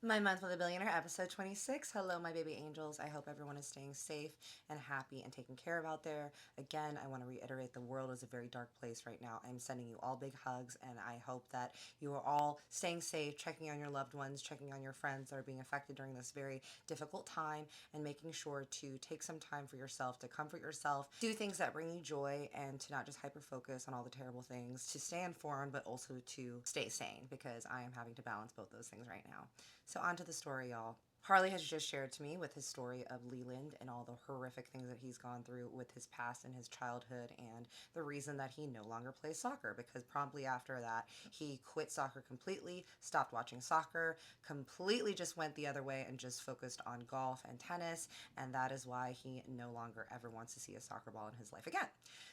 My Month with a Billionaire, episode 26. Hello, my baby angels. I hope everyone is staying safe and happy and taken care of out there. Again, I want to reiterate the world is a very dark place right now. I'm sending you all big hugs, and I hope that you are all staying safe, checking on your loved ones, checking on your friends that are being affected during this very difficult time, and making sure to take some time for yourself, to comfort yourself, do things that bring you joy, and to not just hyper focus on all the terrible things, to stay informed, but also to stay sane because I am having to balance both those things right now. So, on to the story, y'all. Harley has just shared to me with his story of Leland and all the horrific things that he's gone through with his past and his childhood, and the reason that he no longer plays soccer because promptly after that he quit soccer completely, stopped watching soccer, completely just went the other way and just focused on golf and tennis, and that is why he no longer ever wants to see a soccer ball in his life again.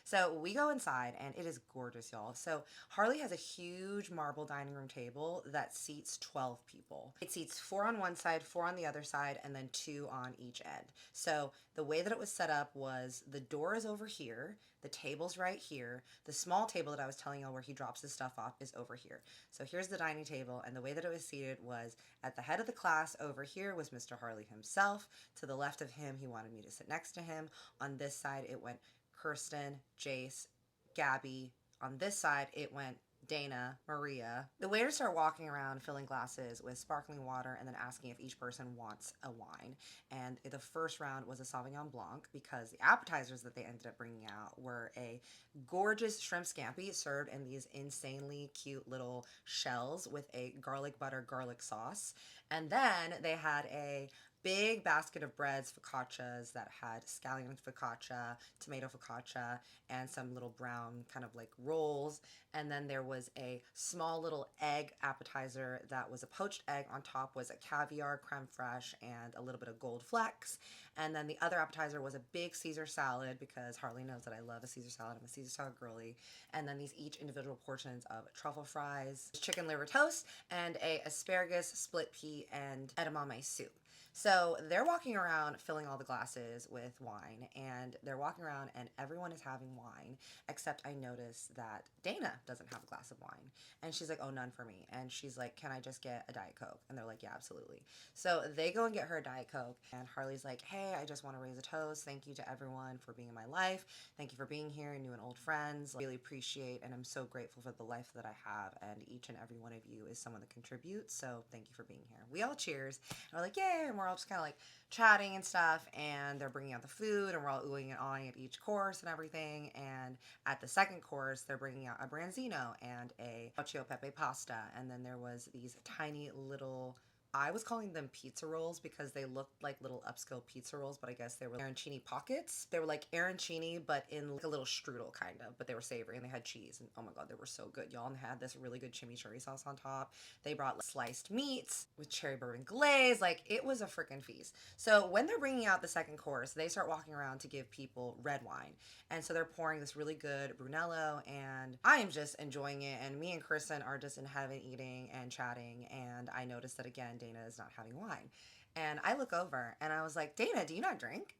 So we go inside and it is gorgeous, y'all. So Harley has a huge marble dining room table that seats 12 people. It seats four on one side, four on the other side, and then two on each end. So the way that it was set up was the door is over here, the table's right here, the small table that I was telling y'all where he drops his stuff off is over here. So here's the dining table, and the way that it was seated was at the head of the class over here was Mr. Harley himself. To the left of him, he wanted me to sit next to him. On this side, it went Kirsten, Jace, Gabby. On this side, it went Dana, Maria. The waiters start walking around filling glasses with sparkling water and then asking if each person wants a wine. And the first round was a Sauvignon Blanc because the appetizers that they ended up bringing out were a gorgeous shrimp scampi served in these insanely cute little shells with a garlic butter garlic sauce. And then they had a big basket of breads, focaccias that had scallion focaccia, tomato focaccia, and some little brown kind of like rolls. And then there was a small little egg appetizer that was a poached egg. On top was a caviar, creme fraiche, and a little bit of gold flecks. And then the other appetizer was a big Caesar salad because Harley knows that I love a Caesar salad. I'm a Caesar salad girly. And then these each individual portions of truffle fries, chicken liver toast, and a asparagus, split pea, and edamame soup. So they're walking around filling all the glasses with wine, and they're walking around and everyone is having wine, except I notice that Dana doesn't have a glass of wine. And she's like, oh, none for me. And she's like, can I just get a Diet Coke? And they're like, yeah, absolutely. So they go and get her a Diet Coke, and Harley's like, hey, I just want to raise a toast. Thank you to everyone for being in my life. Thank you for being here, new and old friends. Really appreciate, and I'm so grateful for the life that I have, and each and every one of you is someone that contributes. So thank you for being here. We all cheers, and we're like, yay, and we're all just kind of like chatting and stuff, and they're bringing out the food, and we're all oohing and awing at each course and everything. And at the second course, they're bringing out a branzino and a cacio pepe pasta, and then there was these tiny little, I was calling them pizza rolls because they looked like little upscale pizza rolls, but I guess they were arancini pockets. They were like arancini, but in like a little strudel kind of, but they were savory and they had cheese. And oh my God, they were so good, y'all. And they had this really good chimichurri sauce on top. They brought like, sliced meats with cherry bourbon glaze. Like it was a freaking feast. So when they're bringing out the second course, they start walking around to give people red wine. And so they're pouring this really good Brunello, and I am just enjoying it. And me and Kristen are just in heaven eating and chatting. And I noticed that again, Dana is not having wine. And I look over and I was like, Dana, do you not drink?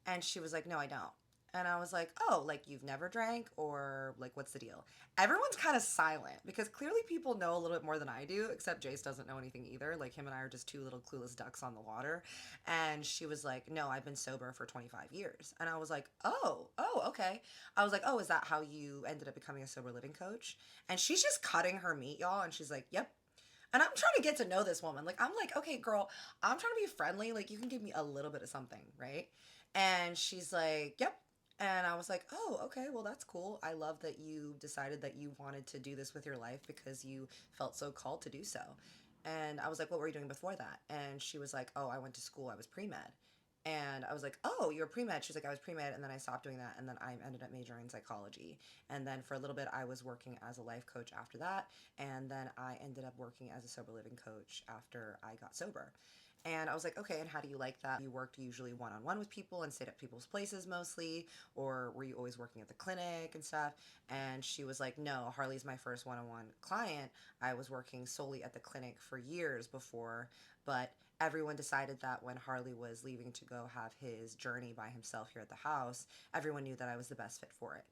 And she was like, no, I don't. And I was like, oh, like you've never drank, or like what's the deal? Everyone's kind of silent because clearly people know a little bit more than I do, except Jace doesn't know anything either. Like him and I are just two little clueless ducks on the water. And she was like, no, I've been sober for 25 years. And I was like, oh, okay. I was like, oh, is that how you ended up becoming a sober living coach? And she's just cutting her meat, y'all. And she's like, yep. And I'm trying to get to know this woman. Like, I'm like, okay, girl, I'm trying to be friendly. Like, you can give me a little bit of something, right? And she's like, yep. And I was like, oh, okay, well, that's cool. I love that you decided that you wanted to do this with your life because you felt so called to do so. And I was like, what were you doing before that? And she was like, oh, I went to school. I was pre med. And I was like, oh, you're pre-med. She's like, I was pre-med, and then I stopped doing that, and then I ended up majoring in psychology. And then for a little bit, I was working as a life coach after that, and then I ended up working as a sober living coach after I got sober. And I was like, okay, and how do you like that? You worked usually one-on-one with people and stayed at people's places mostly, or were you always working at the clinic and stuff? And she was like, no, Harley's my first one-on-one client. I was working solely at the clinic for years before, but everyone decided that when Harley was leaving to go have his journey by himself here at the house, everyone knew that I was the best fit for it.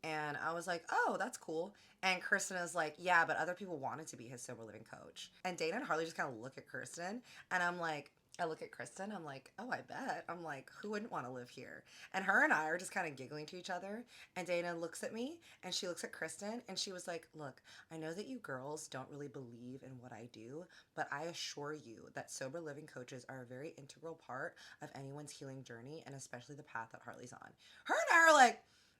And I was like, oh, that's cool. And Kristen is like, yeah, but other people wanted to be his sober living coach. And Dana and Harley just kind of look at Kristen. And I'm like, I look at Kristen, I'm like, oh, I bet. I'm like, who wouldn't want to live here? And her and I are just kind of giggling to each other. And Dana looks at me and she looks at Kristen and she was like, look, I know that you girls don't really believe in what I do, but I assure you that sober living coaches are a very integral part of anyone's healing journey and especially the path that Harley's on. Her and I are like,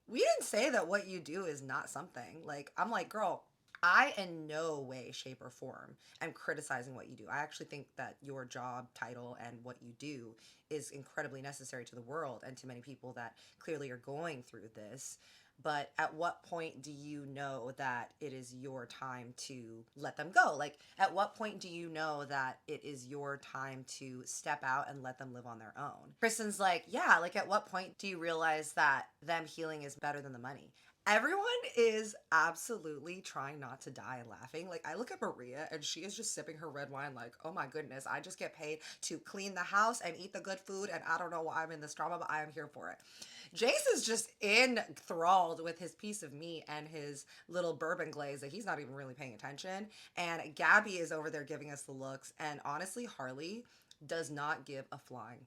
we didn't say that what you do is not something. Like, I'm like, girl, I in no way, shape, or form am criticizing what you do. I actually think that your job title and what you do is incredibly necessary to the world and to many people that clearly are going through this. But at what point do you know that it is your time to let them go? Like, at what point do you know that it is your time to step out and let them live on their own? Kristen's like, yeah, like, at what point do you realize that them healing is better than the money? Everyone is absolutely trying not to die laughing. Like, I look at Maria and she is just sipping her red wine, like, oh my goodness, I just get paid to clean the house and eat the good food, and I don't know why I'm in this drama, but I am here for it. Jace is just enthralled with his piece of meat and his little bourbon glaze that he's not even really paying attention. And Gabby is over there giving us the looks. And honestly, Harley does not give a flying.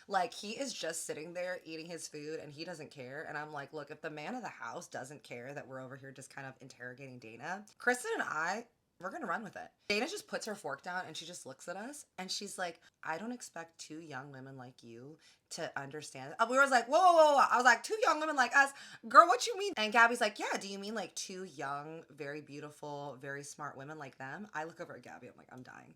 Like, he is just sitting there eating his food and he doesn't care. And I'm like, look, if the man of the house doesn't care that we're over here just kind of interrogating Dana, Kristen and I, we're gonna run with it. Dana just puts her fork down and she just looks at us and she's like, I don't expect two young women like you to understand. We were like, whoa, whoa, whoa, whoa. I was like, two young women like us? Girl, what you mean? And Gabby's like, yeah, do you mean like two young, very beautiful, very smart women like them? I look over at Gabby, I'm like, I'm dying.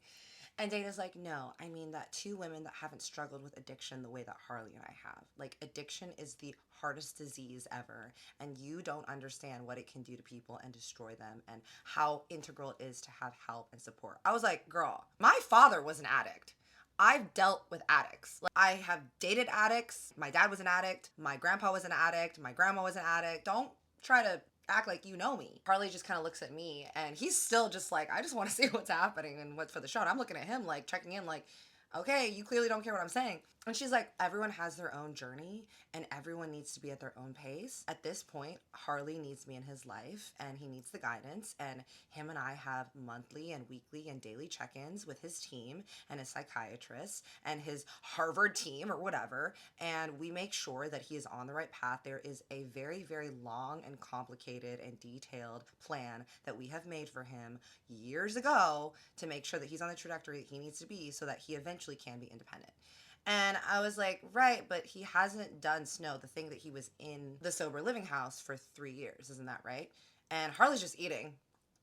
And Dana's like, no, I mean that two women that haven't struggled with addiction the way that Harley and I have. Like, addiction is the hardest disease ever, and you don't understand what it can do to people and destroy them and how integral it is to have help and support. I was like, girl, my father was an addict. I've dealt with addicts. Like, I have dated addicts. My dad was an addict. My grandpa was an addict. My grandma was an addict. Don't try to act like you know me. Harley just kind of looks at me and he's still just like, I just want to see what's happening and what's for the show. And I'm looking at him like checking in like, okay, you clearly don't care what I'm saying. And she's like, everyone has their own journey and everyone needs to be at their own pace. At this point, Harley needs me in his life and he needs the guidance. And him and I have monthly and weekly and daily check-ins with his team and his psychiatrist and his Harvard team or whatever. And we make sure that he is on the right path. There is a very, very long and complicated and detailed plan that we have made for him years ago to make sure that he's on the trajectory that he needs to be so that he eventually can be independent. And I was like, right, but he hasn't done Snow, the thing that he was in the sober living house for 3 years. Isn't that right? And Harley's just eating,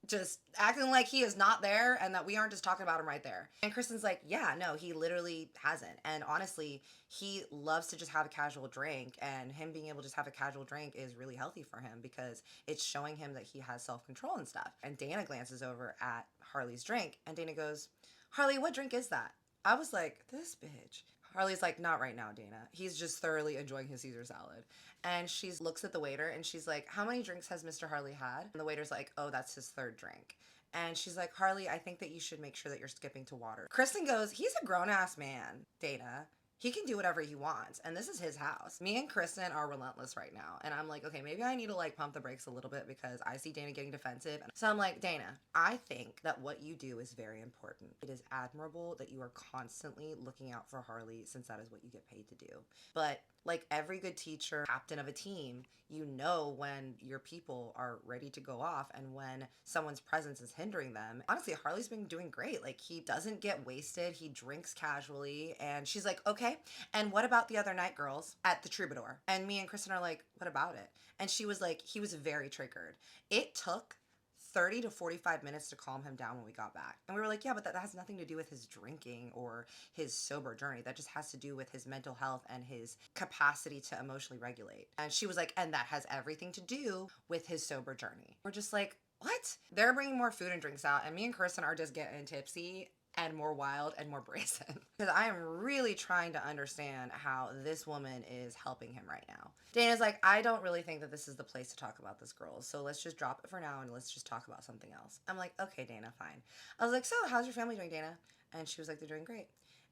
just acting like he is not there and that we aren't just talking about him right there. And Kristen's like, yeah, no, he literally hasn't. And honestly, he loves to just have a casual drink, and him being able to just have a casual drink is really healthy for him because it's showing him that he has self-control and stuff. And Dana glances over at Harley's drink and Dana goes, Harley, what drink is that? I was like, this bitch. Harley's like, not right now, Dana. He's just thoroughly enjoying his Caesar salad. And she looks at the waiter and she's like, how many drinks has Mr. Harley had? And the waiter's like, oh, that's his third drink. And she's like, Harley, I think that you should make sure that you're skipping to water. Kristen goes, he's a grown-ass man, Dana. He can do whatever he wants, and this is his house. Me and Kristen are relentless right now, and I'm like, okay, maybe I need to like pump the brakes a little bit because I see Dana getting defensive. So I'm like, Dana, I think that what you do is very important. It is admirable that you are constantly looking out for Harley since that is what you get paid to do. But like every good teacher, captain of a team, you know when your people are ready to go off and when someone's presence is hindering them. Honestly, Harley's been doing great. Like, he doesn't get wasted. He drinks casually. And she's like, okay, and what about the other night, girls, at the Troubadour? And me and Kristen are like, what about it? And she was like, he was very triggered. It took 30 to 45 minutes to calm him down when we got back. And we were like, yeah, but that has nothing to do with his drinking or his sober journey. That just has to do with his mental health and his capacity to emotionally regulate. And she was like, and that has everything to do with his sober journey. We're just like, what? They're bringing more food and drinks out, and me and Kristen are just getting tipsy and more wild and more brazen. Because I am really trying to understand how this woman is helping him right now. Dana's like, I don't really think that this is the place to talk about this, girls. So let's just drop it for now and let's just talk about something else. I'm like, okay, Dana, fine. I was like, so how's your family doing, Dana? And she was like, they're doing great.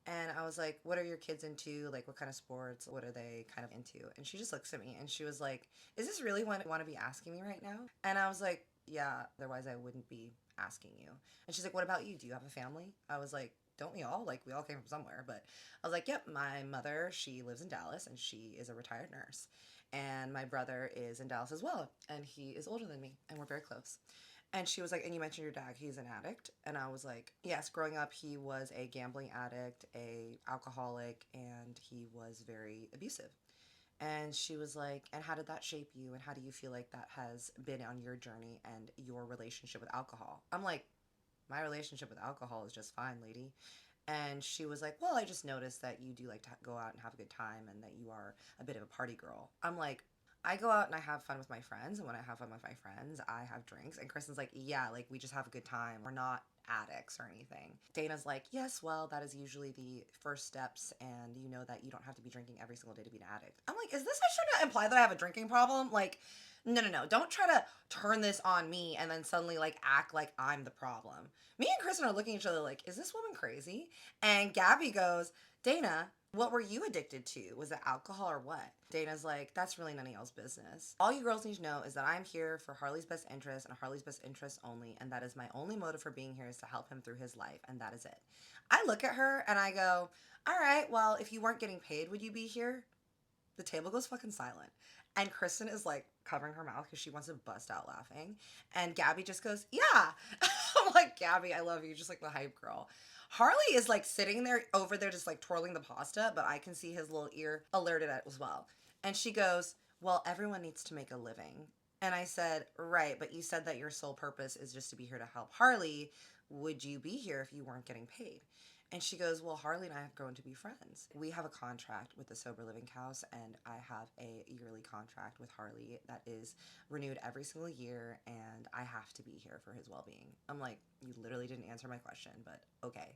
And I was like, what are your kids into? Like, what kind of sports? What are they kind of into? And she just looks at me and she was like, is this really what you want to be asking me right now? And I was like, yeah, otherwise I wouldn't be asking you. And she's like, what about you? Do you have a family? I was like, don't we all? Like, we all came from somewhere. But I was like, yep, my mother, she lives in Dallas and she is a retired nurse. And my brother is in Dallas as well. And he is older than me and we're very close. And she was like, and you mentioned your dad, he's an addict. And I was like, yes, growing up, he was a gambling addict, a alcoholic, and he was very abusive. And she was like, and how did that shape you? And how do you feel like that has been on your journey and your relationship with alcohol? I'm like, my relationship with alcohol is just fine, lady. And she was like, well, I just noticed that you do like to go out and have a good time and that you are a bit of a party girl. I'm like, I go out and I have fun with my friends. And when I have fun with my friends, I have drinks. And Kristen's like, yeah, like we just have a good time. We're not addicts or anything. Dana's like, yes, well, that is usually the first steps. And you know that you don't have to be drinking every single day to be an addict. I'm like, is this trying to imply that I have a drinking problem? Like, no, no, no. Don't try to turn this on me and then suddenly like act like I'm the problem. Me and Kristen are looking at each other like, is this woman crazy? And Gabby goes, Dana, what were you addicted to? Was it alcohol or what? Dana's like, that's really none of y'all's business. All you girls need to know is that I'm here for Harley's best interest and Harley's best interest only, and that is my only motive for being here is to help him through his life, and that is it. I look at her and I go, all right, well, if you weren't getting paid, would you be here? The table goes fucking silent. And Kristen is like covering her mouth because she wants to bust out laughing. And Gabby just goes, yeah. I'm like, Gabby, I love you, just like the hype girl. Harley is like sitting there over there just like twirling the pasta, but I can see his little ear alerted as well. And she goes, well, everyone needs to make a living. And I said, right, but you said that your sole purpose is just to be here to help Harley. Would you be here if you weren't getting paid? And she goes, well, Harley and I have grown to be friends. We have a contract with the Sober Living House, and I have a yearly contract with Harley that is renewed every single year, and I have to be here for his well being. I'm like, you literally didn't answer my question, but okay.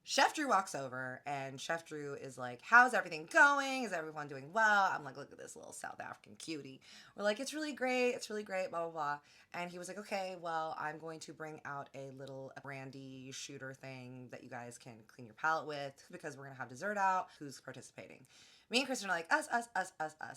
Chef Drew walks over and Chef Drew is like, how's everything going? Is everyone doing well? I'm like, look at this little South African cutie. We're like, it's really great. It's really great, blah, blah, blah. And he was like, okay, well, I'm going to bring out a little brandy shooter thing that you guys can clean your palate with because we're going to have dessert out. Who's participating? Me and Kristen are like, us,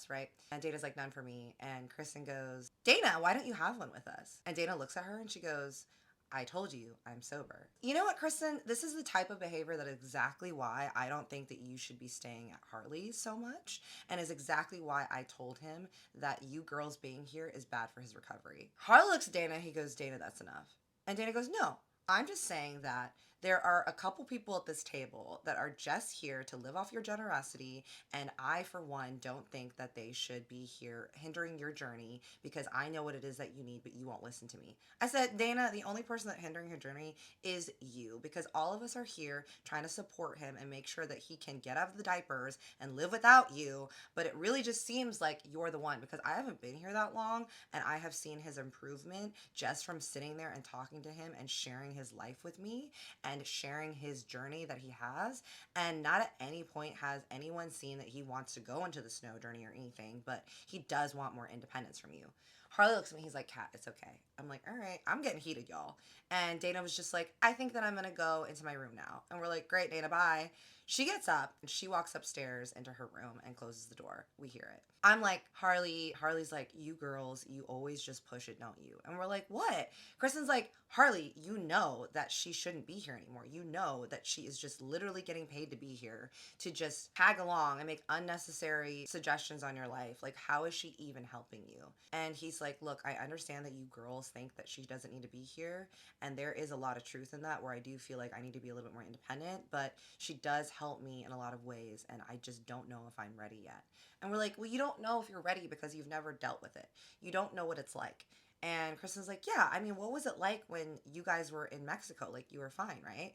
right? And Dana's like, none for me. And Kristen goes, Dana, why don't you have one with us? And Dana looks at her and she goes, I told you I'm sober. You know what, Kristen? This is the type of behavior that is exactly why I don't think that you should be staying at Harley's so much, and is exactly why I told him that you girls being here is bad for his recovery. Harley looks at Dana, he goes, Dana, that's enough. And Dana goes, no, I'm just saying that there are a couple people at this table that are just here to live off your generosity, and I, for one, don't think that they should be here hindering your journey because I know what it is that you need, but you won't listen to me. I said, Dana, the only person that hindering your journey is you because all of us are here trying to support him and make sure that he can get out of the diapers and live without you, but it really just seems like you're the one because I haven't been here that long and I have seen his improvement just from sitting there and talking to him and sharing his life with me and sharing his journey that he has. And not at any point has anyone seen that he wants to go into the snow journey or anything, but he does want more independence from you. Harley looks at me, he's like, Kat, it's okay. I'm like, all right, I'm getting heated, y'all. And Dana was just like, I think that I'm gonna go into my room now. And we're like, great, Dana, bye. She gets up and she walks upstairs into her room and closes the door. We hear it. I'm like, Harley's like, you girls, you always just push it, don't you? And we're like, what? Kristen's like, Harley, you know that she shouldn't be here anymore. You know that she is just literally getting paid to be here to just tag along and make unnecessary suggestions on your life. Like, how is she even helping you? And he's like, look, I understand that you girls think that she doesn't need to be here. And there is a lot of truth in that where I do feel like I need to be a little bit more independent, but she does help me in a lot of ways. And I just don't know if I'm ready yet. And we're like, well, you don't know if you're ready because you've never dealt with it. You don't know what it's like. And Kristen's like, yeah, I mean, what was it like when you guys were in Mexico? Like, you were fine, right?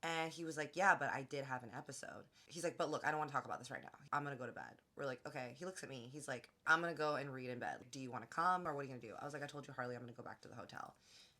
And he was like, yeah, but I did have an episode. He's like, but look, I don't want to talk about this right now. I'm going to go to bed. We're like, okay. He looks at me. He's like, I'm going to go and read in bed. Do you want to come or what are you going to do? I was like, I told you, Harley, I'm going to go back to the hotel.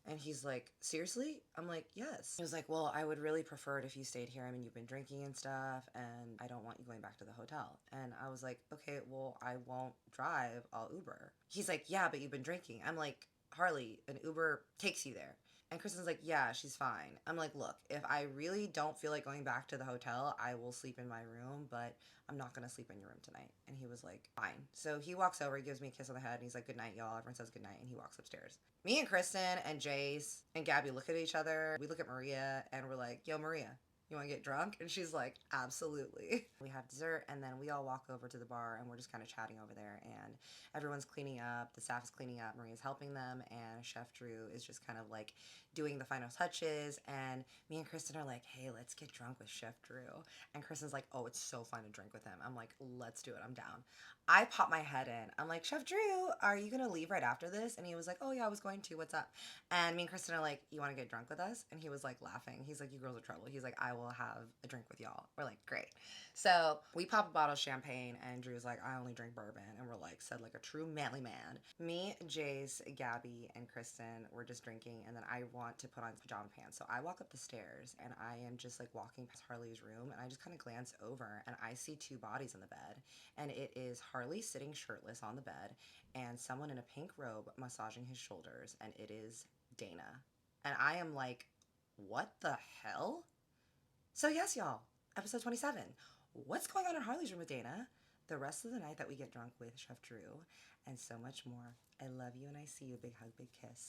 And he's like, seriously? I'm like, yes. He was like, well, I would really prefer it if you stayed here. I mean, you've been drinking and stuff, and I don't want you going back to the hotel. And I was like, okay, well, I won't drive. I'll Uber. He's like, yeah, but you've been drinking. I'm like, Harley, an Uber takes you there. And Kristen's like, yeah, she's fine. I'm like, look, if I really don't feel like going back to the hotel, I will sleep in my room, but I'm not going to sleep in your room tonight. And he was like, fine. So he walks over, he gives me a kiss on the head, and he's like, good night, y'all. Everyone says good night, and he walks upstairs. Me and Kristen and Jace and Gabby look at each other. We look at Maria, and we're like, yo, Maria, you want to get drunk? And she's like, absolutely. We have dessert, and then we all walk over to the bar, and we're just kind of chatting over there. And everyone's cleaning up. The staff is cleaning up. Maria's helping them, and Chef Drew is just kind of like doing the final touches. And me and Kristen are like, hey, let's get drunk with Chef Drew. And Kristen's like, oh, it's so fun to drink with him. I'm like, let's do it. I'm down. I pop my head in. I'm like, Chef Drew, are you going to leave right after this? And he was like, oh, yeah, I was going to. What's up? And me and Kristen are like, you want to get drunk with us? And he was like laughing. He's like, you girls are trouble. He's like, I will have a drink with y'all. We're like, great. So we pop a bottle of champagne, and Drew's like, I only drink bourbon. And we're like, said like a true manly man. Me, Jace, Gabby, and Kristen were just drinking, and then I want to put on pajama pants. So I walk up the stairs, and I am just like walking past Harley's room, and I just kind of glance over, and I see two bodies in the bed. And it is Harley sitting shirtless on the bed, and someone in a pink robe massaging his shoulders, and it is Dana. And I am like, what the hell? So, yes, y'all, episode 27. What's going on in Harley's room with Dana? The rest of the night that we get drunk with Chef Drew, and so much more. I love you and I see you. Big hug, big kiss.